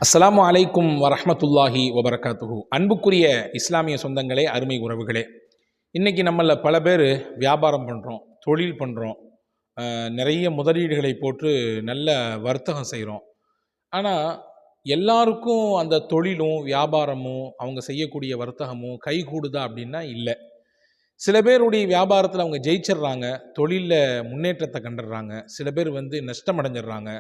அஸ்ஸலாமு அலைக்கும் வரஹ்மத்துல்லாஹி வபரகாத்துஹு. அன்புக்குரிய இஸ்லாமிய சொந்தங்களே, அருமை உறவுகளே, இன்றைக்கி நம்மள பல பேர் வியாபாரம் பண்ணுறோம், தொழில் பண்ணுறோம், நிறைய முதலீடுகளை போட்டு நல்ல வர்த்தகம் செய்கிறோம். ஆனால் எல்லாருக்கும் அந்த தொழிலும் வியாபாரமும் அவங்க செய்யக்கூடிய வர்த்தகமும் கைகூடுதா அப்படின்னா இல்லை. சில பேருடைய வியாபாரத்தில் அவங்க ஜெயிச்சிடுறாங்க, தொழிலில் முன்னேற்றத்தை கண்டுடுறாங்க. சில பேர் நஷ்டம் அடைஞ்சிடுறாங்க.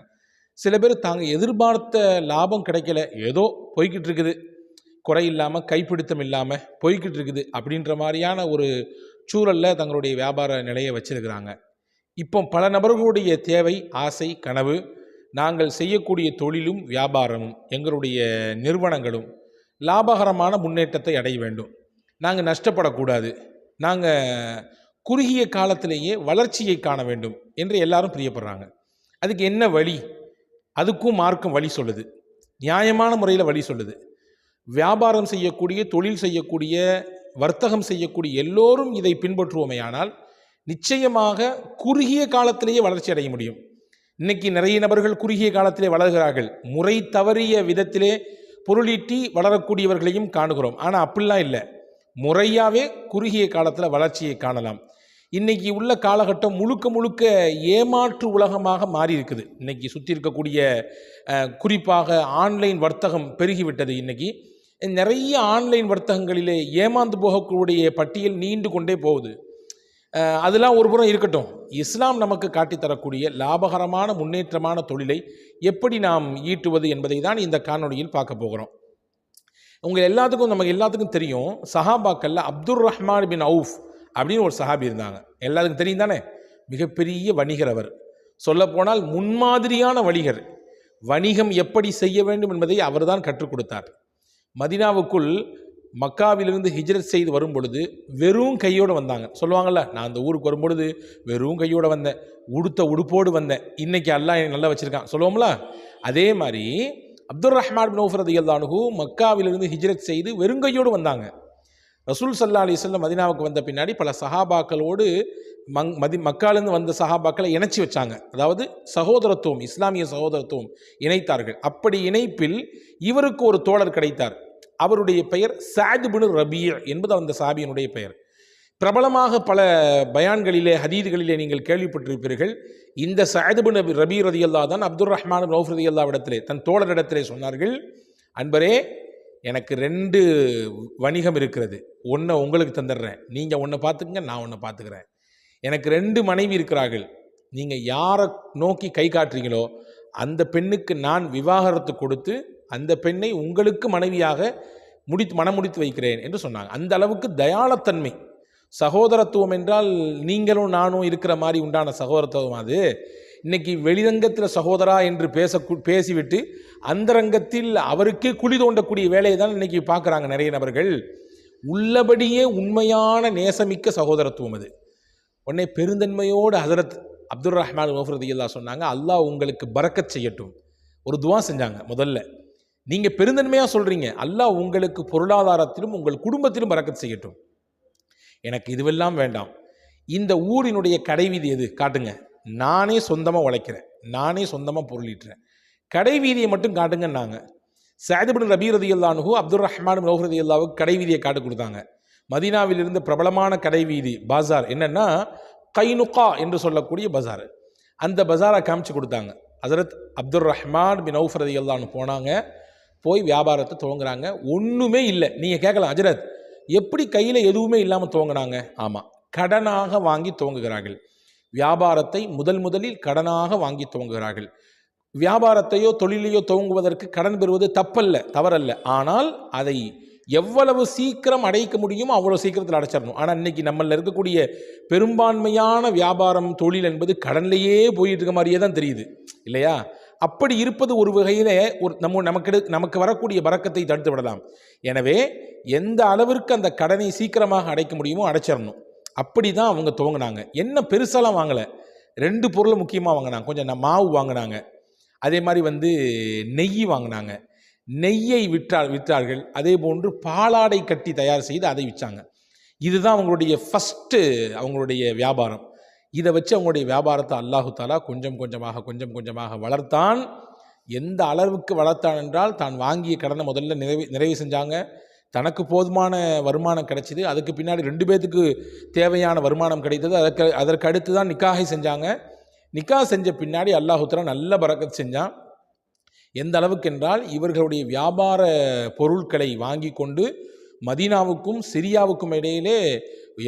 சில பேர் தாங்க எதிர்பார்த்த லாபம் கிடைக்கல, ஏதோ போய்கிட்டு இருக்குது, குறை இல்லாமல் கைப்பிடித்தம் இல்லாமல் போய்கிட்டு இருக்குது அப்படின்ற மாதிரியான ஒரு சூழலில் தங்களுடைய வியாபார நிலையை வச்சிருக்கிறாங்க. இப்போ பல நபர்களுடைய தேவை, ஆசை, கனவு, நாங்கள் செய்யக்கூடிய தொழிலும் வியாபாரமும் எங்களுடைய நிறுவனங்களும் லாபகரமான முன்னேற்றத்தை அடைய வேண்டும், நாங்கள் நஷ்டப்படக்கூடாது, நாங்கள் குறுகிய காலத்திலேயே வளர்ச்சியை காண வேண்டும் என்று எல்லாரும் பிரியப்படுறாங்க. அதுக்கு என்ன வழி? அதுக்கும் மார்க்கம் வழி சொல்லுது, நியாயமான முறையில் வழி சொல்லுது. வியாபாரம் செய்யக்கூடிய, தொழில் செய்யக்கூடிய, வர்த்தகம் செய்யக்கூடிய எல்லோரும் இதை பின்பற்றுவோமேயானால் நிச்சயமாக குறுகிய காலத்திலேயே வளர்ச்சி அடைய முடியும். இன்னைக்கு நிறைய நபர்கள் குறுகிய காலத்திலே வளர்கிறார்கள், முறை தவறிய விதத்திலே பொருளீட்டி வளரக்கூடியவர்களையும் காணுகிறோம். ஆனால் அப்படிலாம் இல்லை, முறையாகவே குறுகிய காலத்தில் வளர்ச்சியை காணலாம். இன்றைக்கி உள்ள காலகட்டம் முழுக்க முழுக்க ஏமாற்று உலகமாக மாறி இருக்குது. இன்றைக்கி சுற்றி இருக்கக்கூடிய குறிப்பாக ஆன்லைன் வர்த்தகம் பெருகிவிட்டது. இன்றைக்கி நிறைய ஆன்லைன் வர்த்தகங்களிலே ஏமாந்து போகக்கூடிய பட்டியல் நீண்டு கொண்டே போகுது. அதெல்லாம் ஒரு புறம் இருக்கட்டும், இஸ்லாம் நமக்கு காட்டித்தரக்கூடிய லாபகரமான முன்னேற்றமான தொழிலை எப்படி நாம் ஈட்டுவது என்பதை தான் இந்த காணொளியில் பார்க்க போகிறோம். நமக்கு எல்லாத்துக்கும் தெரியும், சஹாபாக்கள்ல அப்துர் ரஹ்மான் பின் அவுஃப் அப்படின்னு ஒரு சஹாபி இருந்தாங்க. எல்லாத்துக்கும் தெரியும் தானே, மிகப்பெரிய வணிகர். அவர் சொல்லப்போனால் முன்மாதிரியான வணிகர். வணிகம் எப்படி செய்ய வேண்டும் என்பதை அவர் தான் கற்றுக் கொடுத்தார். மதினாவுக்குள் மக்காவிலிருந்து ஹிஜ்ரத் செய்து வரும் பொழுது வெறும் கையோடு வந்தாங்க. சொல்லுவாங்கள்ல, நான் அந்த ஊருக்கு வரும் பொழுது வெறும் கையோடு வந்தேன், உடுத்த உடுப்போடு வந்தேன், இன்னைக்கு அல்லாஹ் எனக்கு நல்லா வச்சுருக்கான் சொல்லுவோம்ல. அதே மாதிரி அப்துர் ரஹ்மான் பின் அவுஃப் ரலியல்லாஹு அன்ஹு மக்காவிலிருந்து ஹிஜ்ரத் செய்து வெறுங்கையோடு வந்தாங்க. ரசூல் ஸல்லல்லாஹு அலைஹி வஸல்லம் மதீனாவுக்கு வந்த பின்னாடி பல சஹாபாக்களோடு மக்காலிருந்து வந்த சஹாபாக்களை இணைச்சி வச்சாங்க. அதாவது சகோதரத்துவம், இஸ்லாமிய சகோதரத்துவம் இணைத்தார்கள். அப்படி இணைப்பில் இவருக்கு ஒரு தோழர் கிடைத்தார். அவருடைய பெயர் சஅத் பின் ரபீ என்பது அந்த சஹாபியினுடைய பெயர். பிரபலமாக பல பயான்களிலே, ஹதீதுகளிலே நீங்கள் கேள்விப்பட்டிருப்பீர்கள். இந்த சஅத் பின் ரபீ ரலியல்லாஹு தான் அப்துர் ரஹ்மான் பின் அவுஃப் ரலியல்லாஹு இடத்திலே, தன் தோழரிடத்திலே சொன்னார்கள், அன்பரே, எனக்கு 2 வணிகம் இருக்கிறது, ஒன்றை உங்களுக்கு தந்துடுறேன், நீங்கள் ஒன்றை பார்த்துக்குங்க, நான் ஒன்றை பார்த்துக்கிறேன். எனக்கு 2 மனைவி இருக்கிறார்கள், நீங்கள் யாரை நோக்கி கை காட்டுறீங்களோ அந்த பெண்ணுக்கு நான் விவாகரத்து கொடுத்து அந்த பெண்ணை உங்களுக்கு மனைவியாக மனம் முடித்து வைக்கிறேன் என்று சொன்னாங்க. அந்த அளவுக்கு தயாளத்தன்மை. சகோதரத்துவம் என்றால் நீங்களும் நானும் இருக்கிற மாதிரி உண்டான சகோதரத்துவம். அது இன்னைக்கு வெளிரங்கத்தில் சகோதரா என்று பேசிவிட்டு அந்தரங்கத்தில் அவருக்கே குழி தோண்டக்கூடிய வேலையை தான் இன்னைக்கு பார்க்குறாங்க நிறைய நபர்கள். உள்ளபடியே உண்மையான நேசமிக்க சகோதரத்துவம் அது. உடனே பெருந்தன்மையோடு ஹஸரத் அப்துர் ரஹ்மான் அவுஃப் ரலியல்லாஹு சொன்னாங்க, அல்லாஹ் உங்களுக்கு பரக்கத் செய்யட்டும். ஒரு துவா செஞ்சாங்க. முதல்ல, நீங்கள் பெருந்தன்மையாக சொல்கிறீங்க, அல்லாஹ் உங்களுக்கு பொருளாதாரத்திலும் உங்கள் குடும்பத்திலும் பரக்கத் செய்யட்டும். எனக்கு இதுவெல்லாம் வேண்டாம், இந்த ஊரினுடைய கடைவீதி எது காட்டுங்க, நானே சொந்தமாக உழைக்கிறேன், நானே சொந்தமாக பொருளீட்டுறேன், கடைவீதியை மட்டும் காட்டுங்கன்னாங்க. சஅத் பின் ரபீ ரலியல்லாஹு அன்ஹு அப்துர் ரஹ்மான் பின் அவுஃப் ரலியல்லாஹுவுக்கு கடைவீதியை காட்டு கொடுத்தாங்க. மதீனாவிலிருந்து பிரபலமான கடைவீதி பாசார் என்னன்னா கைனுகா என்று சொல்லக்கூடிய பஜார். அந்த பஜாரை காமிச்சு கொடுத்தாங்க. ஹஸரத் அப்துர் ரஹ்மான் பின் அவுஃப் ரலியல்லாஹு அன்ஹு போனாங்க, போய் வியாபாரத்தை துவங்குறாங்க. ஒன்றுமே இல்லை. நீங்கள் கேட்கலாம், ஹஜ்ரத் எப்படி கையில் எதுவுமே இல்லாமல் துவங்கினாங்க? ஆமாம், கடனாக வாங்கி துவங்குகிறார்கள். வியாபாரத்தை முதலில் கடனாக வாங்கி துவங்குகிறார்கள். வியாபாரத்தையோ தொழிலையோ துவங்குவதற்கு கடன் பெறுவது தப்பல்ல, தவறல்ல. ஆனால் அதை எவ்வளவு சீக்கிரம் அடைக்க முடியுமோ அவ்வளோ சீக்கிரத்தில் அடைச்சிடணும். ஆனால் இன்னைக்கு நம்மளில் இருக்கக்கூடிய பெரும்பான்மையான வியாபாரம், தொழில் என்பது கடன்லையே போயிட்டு இருக்க மாதிரியே தான் தெரியுது, இல்லையா? அப்படி இருப்பது ஒரு வகையில் நமக்கு வரக்கூடிய பரக்கத்தை தடுத்து விடலாம். எனவே எந்த அளவிற்கு அந்த கடனை சீக்கிரமாக அடைக்க முடியுமோ அடைச்சிடணும். அப்படி தான் அவங்க துவங்கினாங்க. என்ன பெருசாலாம் வாங்கலை, 2 பொருள் முக்கியமாக வாங்கினாங்க. கொஞ்சம் மாவு வாங்கினாங்க, அதே மாதிரி நெய் வாங்கினாங்க. நெய்யை விற்றார்கள். அதே போன்று பாலாடை கட்டி தயார் செய்து அதை விற்றாங்க. இதுதான் அவங்களுடைய வியாபாரம். இதை வச்சு அவங்களுடைய வியாபாரத்தை அல்லாஹு தாலா கொஞ்சம் கொஞ்சமாக வளர்த்தான். எந்த அளவுக்கு வளர்த்தான் என்றால் தான் வாங்கிய கடனை முதல்ல நிறைவு செஞ்சாங்க. தனக்கு போதுமான வருமானம் கிடைச்சிது. அதுக்கு பின்னாடி 2 பேத்துக்கு தேவையான வருமானம் கிடைத்தது. அதற்கு அடுத்து தான் நிக்காஹை செஞ்சாங்க. நிக்காஹ் செஞ்ச பின்னாடி அல்லாஹ் தஆலா நல்ல பரக்கத் செஞ்சான். எந்த அளவுக்கு என்றால் இவர்களுடைய வியாபார பொருட்களை வாங்கி கொண்டு மதீனாவுக்கும் சிரியாவுக்கும் இடையிலே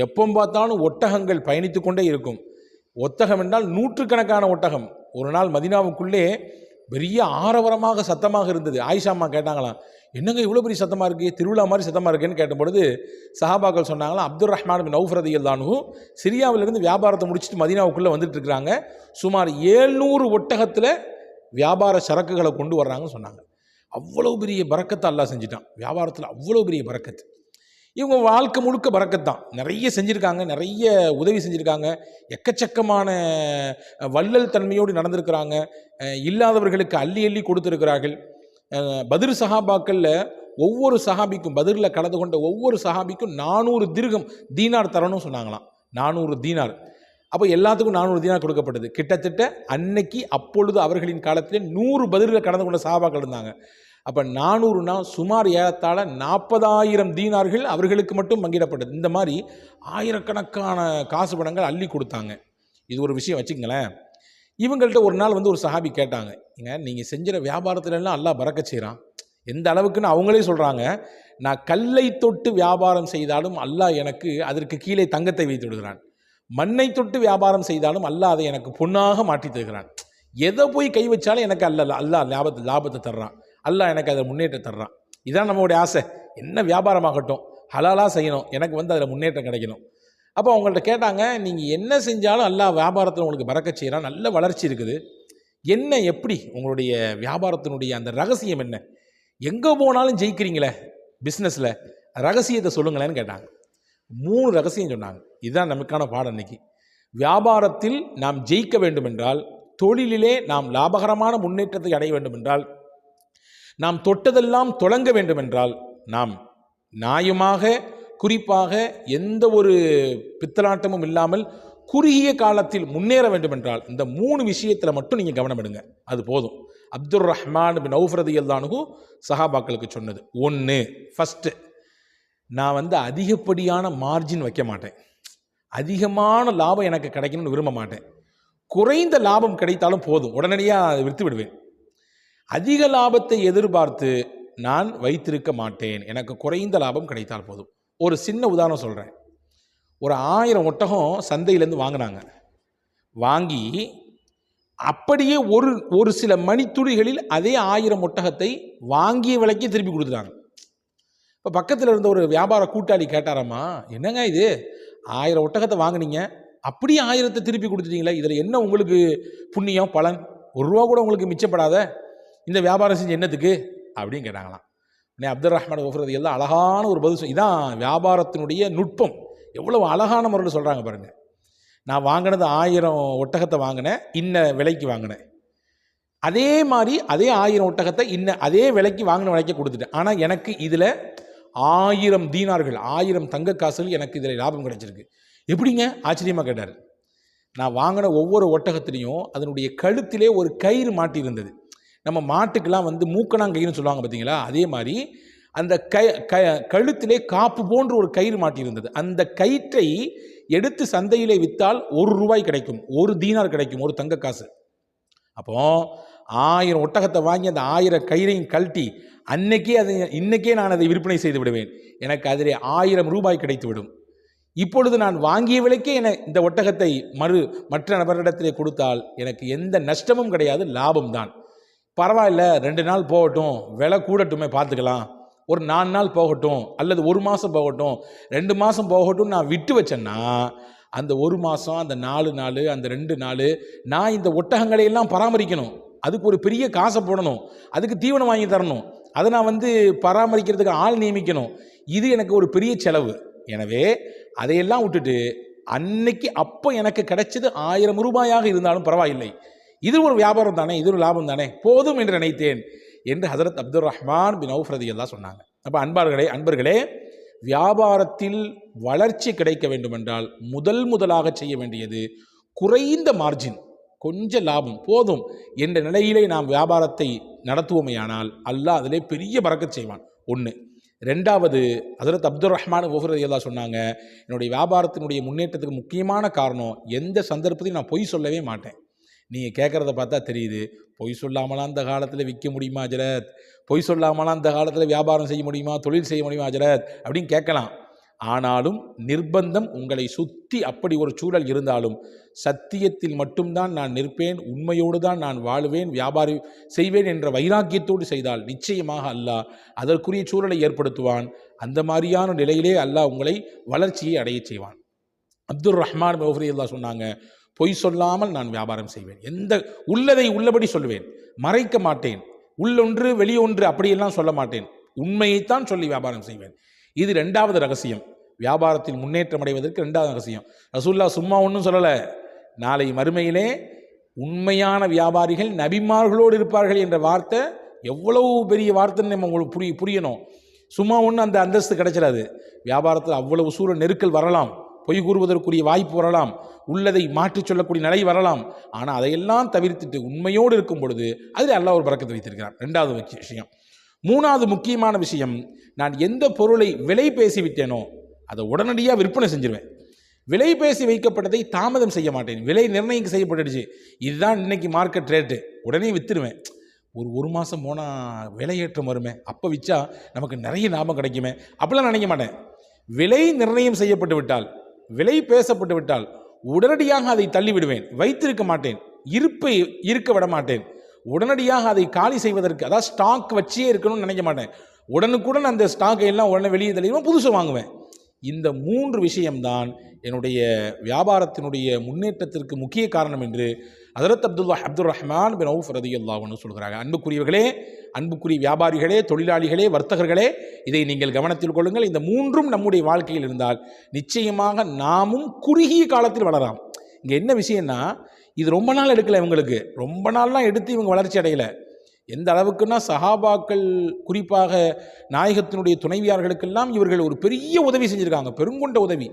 எப்போ பார்த்தாலும் ஒட்டகங்கள் பயணித்து கொண்டே இருக்கும். ஒட்டகம் என்றால் நூற்றுக்கணக்கான ஒட்டகம். ஒரு நாள் மதீனாவுக்குள்ளே பெரிய ஆரவரமாக சத்தமாக இருந்தது. ஆயிஷா அம்மா கேட்டாங்களாம், என்னங்க இவ்வளோ பெரிய சத்தமாக இருக்குது, திருவிழா மாதிரி சத்தமாக இருக்குன்னு கேட்டபொழுது சஹாபாக்கள் சொன்னாங்களாம், அப்துர் ரஹ்மான் பின் அவுஃப் ரலியல்லாஹு அன்ஹு சிரியாவிலிருந்து வியாபாரத்தை முடிச்சுட்டு மதீனாவுக்குள்ளே வந்துட்டு இருக்கிறாங்க. சுமார் 700 ஒட்டகத்தில் வியாபார சரக்குகளை கொண்டு வர்றாங்கன்னு சொன்னாங்க. அவ்வளோ பெரிய பரக்கத்தை அல்லாஹ் செஞ்சிட்டான். வியாபாரத்தில் அவ்வளோ பெரிய பரக்கத்து. இவங்க வாழ்க்கை முழுக்க பரக்கத் தான். நிறைய செஞ்சுருக்காங்க, நிறைய உதவி செஞ்சுருக்காங்க, எக்கச்சக்கமான வள்ளல் தன்மையோடு நடந்திருக்கிறாங்க. இல்லாதவர்களுக்கு அள்ளி அள்ளி கொடுத்துருக்கிறார்கள். பத்ர் சஹாபாக்களில் ஒவ்வொரு சஹாபிக்கும், பத்ரில் கலந்து கொண்ட ஒவ்வொரு சஹாபிக்கும் 400 திர்ஹம் தீனார் தரணும்னு சொன்னாங்களாம். 400 தீனார். அப்போ எல்லாத்துக்கும் 400 தீனார் கொடுக்கப்பட்டது. கிட்டத்தட்ட அன்னைக்கு அப்பொழுது அவர்களின் காலத்திலே 100 பத்ரில் கலந்து கொண்ட சஹாபாக்கள் இருந்தாங்க. அப்போ 400னா சுமார் ஏறத்தாழ 40,000 தீனார்கள் அவர்களுக்கு மட்டும் பங்கிடப்பட்டது. இந்த மாதிரி ஆயிரக்கணக்கான காசு பணங்கள் அள்ளி கொடுத்தாங்க. இது ஒரு விஷயம் வச்சுங்களேன். இவங்கள்ட்ட ஒரு நாள் வந்து ஒரு சஹாபி கேட்டாங்க, ஏங்க நீங்கள் செஞ்சிட வியாபாரத்துலலாம் அல்லாஹ் பரக்கத் செய்கிறான், எந்த அளவுக்குன்னு அவங்களே சொல்கிறாங்க, நான் கல்லை தொட்டு வியாபாரம் செய்தாலும் அல்லாஹ் எனக்கு அதற்கு கீழே தங்கத்தை வைத்து விடுகிறான், மண்ணை தொட்டு வியாபாரம் செய்தாலும் அல்லாஹ் அதை எனக்கு பொன்னாக மாற்றி தருகிறான், எதை போய் கை வச்சாலும் எனக்கு அல்லாஹ் லாபத்தை தர்றான், அல்லாஹ் எனக்கு அதை முன்னேற்றம் தர்றான். இதான் நம்மளுடைய ஆசை. என்ன வியாபாரமாகட்டும் ஹலாலாக செய்யணும், எனக்கு வந்து அதில் முன்னேற்றம் கிடைக்கணும். அப்போ அவங்கள்ட்ட கேட்டாங்க, நீங்கள் என்ன செஞ்சாலும் அல்லாஹ் வியாபாரத்தில் உங்களுக்கு பரக்கத் செய்கிறான், நல்ல வளர்ச்சி இருக்குது, என்ன எப்படி உங்களுடைய வியாபாரத்தினுடைய அந்த ரகசியம் என்ன, எங்கே போனாலும் ஜெயிக்கிறீங்களே பிஸ்னஸில், ரகசியத்தை சொல்லுங்களேன்னு கேட்டாங்க. 3 ரகசியம் சொன்னாங்க. இதுதான் நமக்கான பாடம் இன்னைக்கு. வியாபாரத்தில் நாம் ஜெயிக்க வேண்டும் என்றால், தொழிலிலே நாம் லாபகரமான முன்னேற்றத்தை அடைய வேண்டும் என்றால், நாம் தொட்டதெல்லாம் தொடங்க வேண்டும் என்றால், நாம் நியாயமாக குறிப்பாக எந்த ஒரு பித்தலாட்டமும் இல்லாமல் குறுகிய காலத்தில் முன்னேற வேண்டும் என்றால் இந்த 3 விஷயத்தில் மட்டும் நீங்கள் கவனம் எடுங்க, அது போதும். அப்துர் ரஹ்மான் பின் அவுஃப் ரலியல்லாஹு அன்ஹு சஹாபாக்களுக்கு சொன்னது. 1, ஃபஸ்ட்டு, நான் வந்து அதிகப்படியான மார்ஜின் வைக்க மாட்டேன், அதிகமான லாபம் எனக்கு கிடைக்கணும்னு விரும்ப மாட்டேன், குறைந்த லாபம் கிடைத்தாலும் போதும், உடனடியாக அதை விற்று விடுவேன். அதிக லாபத்தை எதிர்பார்த்து நான் வைத்திருக்க மாட்டேன், எனக்கு குறைந்த லாபம் கிடைத்தால் போதும். ஒரு சின்ன உதாரணம் சொல்கிறேன். ஒரு 1000 ஒட்டகம் சந்தையிலேருந்து வாங்கினாங்க. வாங்கி அப்படியே ஒரு சில மணித்துளிகளில் அதே 1000 ஒட்டகத்தை வாங்கிய விலைக்கு திருப்பி கொடுத்துட்டாங்க. இப்போ பக்கத்தில் இருந்த ஒரு வியாபார கூட்டாளி கேட்டாராம்மா, என்னங்க இது 1000 ஒட்டகத்தை வாங்கினீங்க, அப்படியே 1000த்தை திருப்பி கொடுத்துட்டீங்களே, இதில் என்ன உங்களுக்கு புண்ணியம் பலன், ₹1 கூட உங்களுக்கு மிச்சப்படாத, இந்த வியாபாரம் செஞ்சு என்னத்துக்கு அப்படின்னு கேட்டாங்களாம். அப்துர் ரஹ்மான் ஓஃப்ரது எல்லாம் அழகான ஒரு பதில். இதான் வியாபாரத்தினுடைய நுட்பம். எவ்வளவு அழகான முறையில் சொல்கிறாங்க பாருங்கள். நான் வாங்கினது 1000 ஒட்டகத்தை வாங்கினேன், இன்ன விலைக்கு வாங்கினேன், அதே மாதிரி அதே 1000 ஒட்டகத்தை அதே விலைக்கு வாங்கின விலைக்கு கொடுத்துட்டேன், ஆனால் எனக்கு இதில் 1000 தீனார்கள் 1000 தங்க காசுகள் எனக்கு இதில் லாபம் கிடைச்சிருக்கு. எப்படிங்க ஆச்சரியமாக கேட்டார். நான் வாங்கின ஒவ்வொரு ஒட்டகத்திலையும் அதனுடைய கழுத்திலே ஒரு கயிறு மாட்டி இருந்தது. நம்ம மாட்டுக்கெல்லாம் வந்து மூக்கணாங்கயிறுன்னு சொல்லுவாங்க பார்த்தீங்களா, அதே மாதிரி அந்த கழுத்திலே காப்பு போன்ற ஒரு கயிறு மாட்டியிருந்தது. அந்த கயிற்றை எடுத்து சந்தையிலே விற்றால் ₹1 கிடைக்கும், 1 தீனார் கிடைக்கும், ஒரு தங்க காசு. அப்போ 1000 ஒட்டகத்தை வாங்கி அந்த 1000 கயிறையும் கழட்டி இன்னைக்கே நான் அதை விற்பனை செய்து விடுவேன், எனக்கு அதிலே ₹1000 கிடைத்து விடும். இப்பொழுது நான் வாங்கிய விலைக்கே இந்த ஒட்டகத்தை மற்ற நபரிடத்திலே கொடுத்தால் எனக்கு எந்த நஷ்டமும் கிடையாது, லாபம்தான். பரவாயில்ல, 2 நாள் போகட்டும், விலை கூடட்டுமே பார்த்துக்கலாம், ஒரு 4 நாள் போகட்டும், அல்லது 1 மாதம் போகட்டும், 2 மாதம் போகட்டும், நான் விட்டு வச்சேன்னா அந்த 1 மாதம், அந்த 4 நாள், அந்த 2 நாள் நான் இந்த ஒட்டகங்களை எல்லாம் பராமரிக்கணும், அதுக்கு ஒரு பெரிய காசை போடணும், அதுக்கு தீவனம் வாங்கி தரணும், அதை நான் வந்து பராமரிக்கிறதுக்கு ஆள் நியமிக்கணும், இது எனக்கு ஒரு பெரிய செலவு. எனவே அதையெல்லாம் விட்டுட்டு அன்னைக்கு அப்போ எனக்கு கிடைச்சது ₹1000 இருந்தாலும் பரவாயில்லை, இது ஒரு வியாபாரம் தானே, இது ஒரு லாபம் தானே, போதும் என்று நினைத்தேன் என்று ஹஜரத் அப்துர் ரஹ்மான் பின் அவுஃப் ரலியல்லாஹு சொன்னாங்க. அப்போ அன்பர்களே, வியாபாரத்தில் வளர்ச்சி கிடைக்க வேண்டும் என்றால் முதலாக செய்ய வேண்டியது குறைந்த கொஞ்சம் லாபம் போதும் என்ற நிலையிலே நாம் வியாபாரத்தை நடத்துவோமேயானால் அல்லாஹ் அதிலே பெரிய பரக்கத் செய்வான். ஒன்று. ரெண்டாவது, ஹஜ்ரத் அப்துர் ரஹ்மான் கஃபூர் ரலியல்லாஹு சொன்னாங்க, என்னுடைய வியாபாரத்தினுடைய முன்னேற்றத்துக்கு முக்கியமான காரணம் எந்த சந்தர்ப்பத்தையும் நான் பொய் சொல்லவே மாட்டேன். நீங்கள் கேட்குறத பார்த்தா தெரியுது, பொய் சொல்லாமலாம் அந்த காலத்தில் விற்க முடியுமா ஹஜ்ரத், பொய் சொல்லாமலாம் அந்த காலத்தில் வியாபாரம் செய்ய முடியுமா, தொழில் செய்ய முடியுமா ஹஜ்ரத் அப்படின்னு கேட்கலாம். ஆனாலும் நிர்பந்தம் உங்களை சுற்றி அப்படி ஒரு சூழல் இருந்தாலும் சத்தியத்தில் மட்டும்தான் நான் நிற்பேன், உண்மையோடு தான் நான் வாழுவேன், வியாபாரி செய்வேன் என்ற வைராக்கியத்தோடு செய்தால் நிச்சயமாக அல்லாஹ் அதற்குரிய சூழலை ஏற்படுத்துவான். அந்த மாதிரியான நிலையிலே அல்லாஹ் உங்களை வளர்ச்சியை அடைய செய்வான். அப்துர் ரஹ்மான் கஃபூர் ரலியல்லாஹு சொன்னாங்க, பொய் சொல்லாமல் நான் வியாபாரம் செய்வேன், உள்ளதை உள்ளபடி சொல்லுவேன், மறைக்க மாட்டேன், உள்ளொன்று வெளியொன்று அப்படியெல்லாம் சொல்ல மாட்டேன், உண்மையைத்தான் சொல்லி வியாபாரம் செய்வேன். இது ரெண்டாவது ரகசியம், வியாபாரத்தில் முன்னேற்றம் அடைவதற்கு ரெண்டாவது ரகசியம். ரசூலுல்லாஹ் சும்மா ஒன்றும் சொல்லலை, நாளை மறுமையிலே உண்மையான வியாபாரிகள் நபிமார்களோடு இருப்பார்கள் என்ற வார்த்தை எவ்வளவு பெரிய வார்த்தைன்னு நம்ம உங்களுக்கு புரியணும். சும்மா ஒன்று அந்த அந்தஸ்து கிடைச்சிடாது. வியாபாரத்தில் அவ்வளவு சூழல் நெருக்கல் வரலாம், பொய் கூறுவதற்குரிய வாய்ப்பு வரலாம், உள்ளதை மாற்றி சொல்லக்கூடிய நிலை வரலாம். ஆனால் அதையெல்லாம் தவிர்த்துட்டு உண்மையோடு இருக்கும் பொழுது அதில் அல்லாஹ் ஒரு பரக்கத்தை வைத்திருக்கிறான். ரெண்டாவது விஷயம். மூணாவது முக்கியமான விஷயம், நான் எந்த பொருளை விலை பேசிவிட்டேனோ அதை உடனடியாக விற்பனை செஞ்சிருவேன். விலை பேசி வைக்கப்பட்டதை தாமதம் செய்ய மாட்டேன். விலை நிர்ணயம் செய்யப்பட்டுடுச்சு, இதுதான் இன்னைக்கு மார்க்கெட் ரேட்டு, உடனே விற்றுடுவேன். ஒரு மாதம் போனால் விலையேற்றம் வருமே, அப்போ விற்றா நமக்கு நிறைய லாபம் கிடைக்குமே, அப்படிலாம் நினைக்க மாட்டேன். விலை நிர்ணயம் செய்யப்பட்டு விட்டால், விலை பேசப்பட்டு விட்டால் உடனடியாக அதை தள்ளிவிடுவேன், வைத்திருக்க மாட்டேன், இருப்பை இருக்க விட மாட்டேன். உடனடியாக அதை காலி செய்வதற்கு, அதாவது ஸ்டாக் வச்சே இருக்கணும்னு நினைக்க மாட்டேன். உடனுக்குடன் அந்த ஸ்டாக்கை எல்லாம் உடனே வெளியே தள்ளிடுவேன், புதுசு வாங்குவேன். இந்த 3 விஷயம்தான் என்னுடைய வியாபாரத்தினுடைய முன்னேற்றத்திற்கு முக்கிய காரணம் என்று ஹஜ்ரத் அப்துர் ரஹ்மான் பின் அவுஃப் ரலியல்லாஹு அன்ஹு சொல்கிறாங்க. அன்புக்குரியவர்களே, அன்புக்குரிய வியாபாரிகளே, தொழிலாளிகளே, வர்த்தகர்களே, இதை நீங்கள் கவனத்தில் கொள்ளுங்கள். இந்த 3ம் நம்முடைய வாழ்க்கையில் இருந்தால் நிச்சயமாக நாமும் குறுகிய காலத்தில் வளரலாம். இங்கே என்ன விஷயம்னா, இது ரொம்ப நாள் எடுக்கலை, இவங்களுக்கு ரொம்ப நாள்லாம் எடுத்து இவங்க வளர்ச்சி அடையலை. எந்த அளவுக்குன்னா, சஹாபாக்கள் குறிப்பாக நாயகத்தினுடைய துணைவியார்களுக்கெல்லாம் இவர்கள் ஒரு பெரிய உதவி செஞ்சுருக்காங்க, பெருங்கொண்ட உதவி.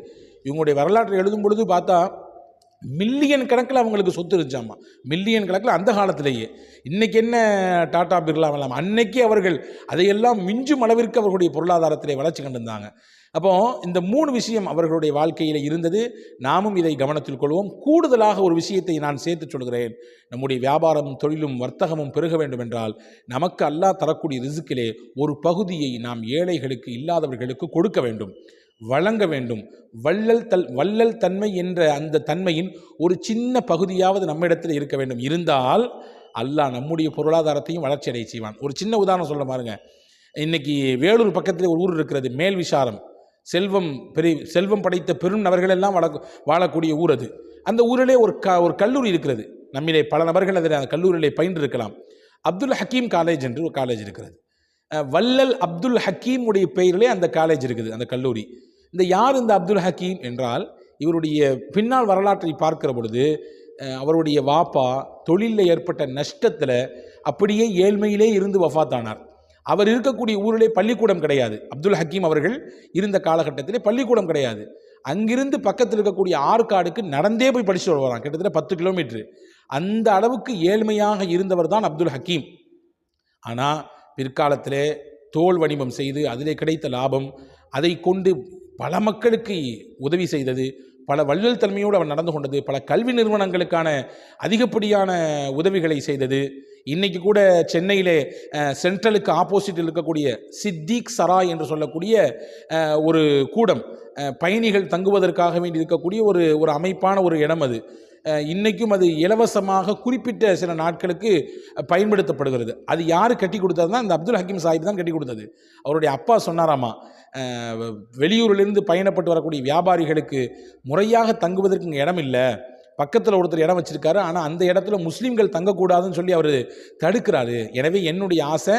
இவங்களுடைய வரலாற்றை எழுதும் பொழுது பார்த்தா மில்லியன் கணக்கில் அவங்களுக்கு சொத்து இருந்துச்சாமா, மில்லியன் கணக்கில் அந்த காலத்திலேயே. இன்றைக்கி என்ன டாடா பிர்லாம் இல்லாமல் அன்னைக்கு அவர்கள் அதையெல்லாம் மிஞ்சும் அளவிற்கு அவர்களுடைய பொருளாதாரத்திலே வளர்ச்சி கண்டிருந்தாங்க. அப்போ இந்த 3 விஷயம் அவர்களுடைய வாழ்க்கையில் இருந்தது. நாமும் இதை கவனத்தில் கொள்வோம். கூடுதலாக ஒரு விஷயத்தை நான் சேர்த்து சொல்கிறேன். நம்முடைய வியாபாரம், தொழிலும், வர்த்தகமும் பெருக வேண்டும் என்றால் நமக்கு அல்லாஹ் தரக்கூடிய ரிஸ்கிலே ஒரு பகுதியை நாம் ஏழைகளுக்கு, இல்லாதவர்களுக்கு கொடுக்க வேண்டும், வழங்க வேண்டும். வள்ளல் தன்மை என்ற அந்த தன்மையின் ஒரு சின்ன பகுதியாவது நம்மிடத்தில் இருக்க வேண்டும். இருந்தால் அல்லாஹ் நம்முடைய பொருளாதாரத்தையும் வளர்ச்சி அடைய செய்வான். ஒரு சின்ன உதாரணம் சொல்ல பாருங்க. இன்னைக்கு வேலூர் பக்கத்தில் ஒரு ஊர் இருக்கிறது, மேல் விசாரம். செல்வம் படைத்த பெரும் நபர்கள் எல்லாம் வாழக்கூடிய ஊர் அது. அந்த ஊரிலே ஒரு கல்லூரி இருக்கிறது. நம்மிலே பல நபர்கள் அதில் அந்த கல்லூரியிலே பயின்று இருக்கலாம். அப்துல் ஹக்கீம் காலேஜ் என்று ஒரு காலேஜ் இருக்கிறது. வள்ளல் அப்துல் ஹக்கீம் உடைய பெயரிலே அந்த காலேஜ் இருக்குது, அந்த கல்லூரி. யார் இந்த அப்துல் ஹக்கீம் என்றால், இவருடைய பின்னால் வரலாற்றை பார்க்கிற பொழுது அவருடைய வாப்பா தொழிலில் ஏற்பட்ட நஷ்டத்தில் அப்படியே ஏழ்மையிலே இருந்து வஃபாத்தானார். அவர் இருக்கக்கூடிய ஊரிலே பள்ளிக்கூடம் கிடையாது. அப்துல் ஹக்கீம் அவர்கள் இருந்த காலகட்டத்திலே பள்ளிக்கூடம் கிடையாது. அங்கிருந்து பக்கத்தில் இருக்கக்கூடிய ஆற்காடுக்கு நடந்தே போய் படிச்சுட்டு வருவாராம், கிட்டத்தட்ட 10 கிலோமீட்டர். அந்த அளவுக்கு ஏழ்மையாக இருந்தவர் தான் அப்துல் ஹக்கீம். ஆனால் பிற்காலத்திலே தோல் வணிகம் செய்து அதிலே கிடைத்த லாபம், அதை கொண்டு பல மக்களுக்கு உதவி செய்தது, பல வள்ளல் தன்மையோடு அவர் நடந்து கொண்டது, பல கல்வி நிறுவனங்களுக்கான அதிகப்படியான உதவிகளை செய்தது. இன்றைக்கி கூட சென்னையிலே சென்ட்ரலுக்கு ஆப்போசிட்டில் இருக்கக்கூடிய சித்திக் சராய் என்று சொல்லக்கூடிய ஒரு கூடம், பயணிகள் தங்குவதற்காக வேண்டி இருக்கக்கூடிய ஒரு அமைப்பான ஒரு இடம் அது. இன்றைக்கும் அது இலவசமாக குறிப்பிட்ட சில நாட்களுக்கு பயன்படுத்தப்படுகிறது. அது யார் கட்டி கொடுத்ததுன்னா இந்த அப்துல் ஹக்கீம் சாஹிப் தான் கட்டி கொடுத்தது. அவருடைய அப்பா சொன்னாராமா, வெளியூரிலிருந்து பயணப்பட்டு வரக்கூடிய வியாபாரிகளுக்கு முறையாக தங்குவதற்கு இங்கே இடம் இல்லை, பக்கத்தில் ஒருத்தர் இடம் வச்சிருக்காரு, ஆனால் அந்த இடத்துல முஸ்லீம்கள் தங்கக்கூடாதுன்னு சொல்லி அவர் தடுக்கிறாரு. எனவே என்னுடைய ஆசை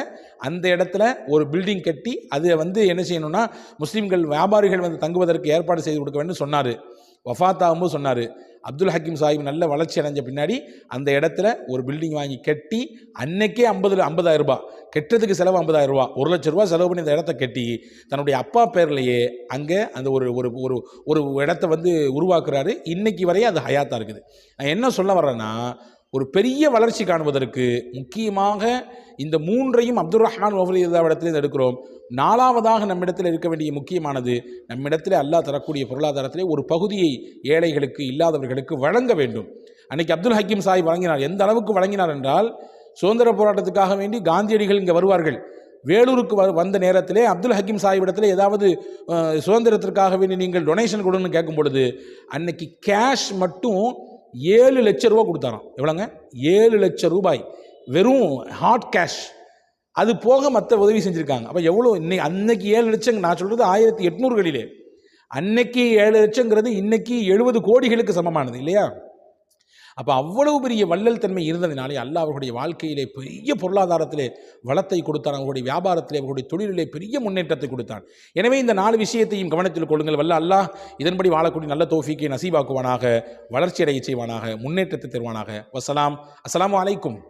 அந்த இடத்துல ஒரு பில்டிங் கட்டி அதை என்ன செய்யணும்னா முஸ்லீம்கள் வியாபாரிகள் தங்குவதற்கு ஏற்பாடு செய்து கொடுக்க வேண்டும் சொன்னார். வஃபாத்தாகும்போது சொன்னார், அப்துல் ஹக்கீம் சாஹிப் நல்ல வளர்ச்சி அடைஞ்ச பின்னாடி அந்த இடத்துல ஒரு பில்டிங் வாங்கி கட்டி அன்னைக்கே 50,000 ரூபாய், கெட்டதுக்கு செலவு 50,000 ரூபா, 1 லட்சம் ரூபா செலவு பண்ணி அந்த இடத்த கட்டி தன்னுடைய அப்பா பேர்லையே அங்கே அந்த ஒரு இடத்த உருவாக்குறாரு. இன்னைக்கு வரையே அது ஹயாத்தாக இருக்குது. நான் என்ன சொல்ல வர்றேன்னா, ஒரு பெரிய வளர்ச்சி காணுவதற்கு முக்கியமாக இந்த மூன்றையும் அப்துல் ரஹ்மான் இடத்திலிருந்து எடுக்கிறோம். நாலாவதாக நம்மிடத்தில் இருக்க வேண்டிய முக்கியமானது, நம்மிடத்தில் அல்லாஹ் தரக்கூடிய பொருளாதாரத்திலே ஒரு பகுதியை ஏழைகளுக்கு, இல்லாதவர்களுக்கு வழங்க வேண்டும். அன்னைக்கு அப்துல் ஹக்கீம் சாஹிப் வழங்கினார். எந்த அளவுக்கு வழங்கினார் என்றால், சுதந்திர போராட்டத்துக்காக வேண்டி காந்தியடிகள் இங்கே வருவார்கள். வேலூருக்கு வந்த நேரத்திலே அப்துல் ஹக்கீம் சாஹிபிடத்தில் ஏதாவது சுதந்திரத்திற்காக வேண்டி நீங்கள் டொனேஷன் கொடுன்னு கேட்கும் பொழுது அன்னைக்கு கேஷ் மட்டும் 7 லட்சம் ரூபா கொடுத்தாராம். எவ்வளோங்க? 7 லட்சம் ரூபாய், வெறும் ஹாட் கேஷ். அது போக மற்ற உதவி செஞ்சுருக்காங்க. அப்போ எவ்வளோ இன்னைக்கு? அன்னைக்கு 7 லட்சம், நான் சொல்கிறது 1800களிலே. அன்னைக்கு 7 லட்சங்கிறது இன்னைக்கு 70 கோடிகளுக்கு சமமானது இல்லையா? அப்போ அவ்வளவு பெரிய வள்ளல் தன்மை இருந்ததினாலே அல்லாஹ் அவர்களுடைய வாழ்க்கையிலே பெரிய பொருளாதாரத்திலே வளத்தை கொடுத்தான். அவர்களுடைய வியாபாரத்திலே, அவர்களுடைய தொழிலிலே பெரிய முன்னேற்றத்தை கொடுத்தான். எனவே இந்த 4 விஷயத்தையும் கவனத்தில் கொள்ளுங்கள். வல்ல அல்லாஹ் இதன்படி வாழக்கூடிய நல்ல தௌஃபீக்கை நசீபாக்குவானாக, வளர்ச்சி அடைய செய்வானாக, முன்னேற்றத்தை தருவானாக. வஸ்ஸலாம். அஸ்ஸலாமு அலைக்கும்.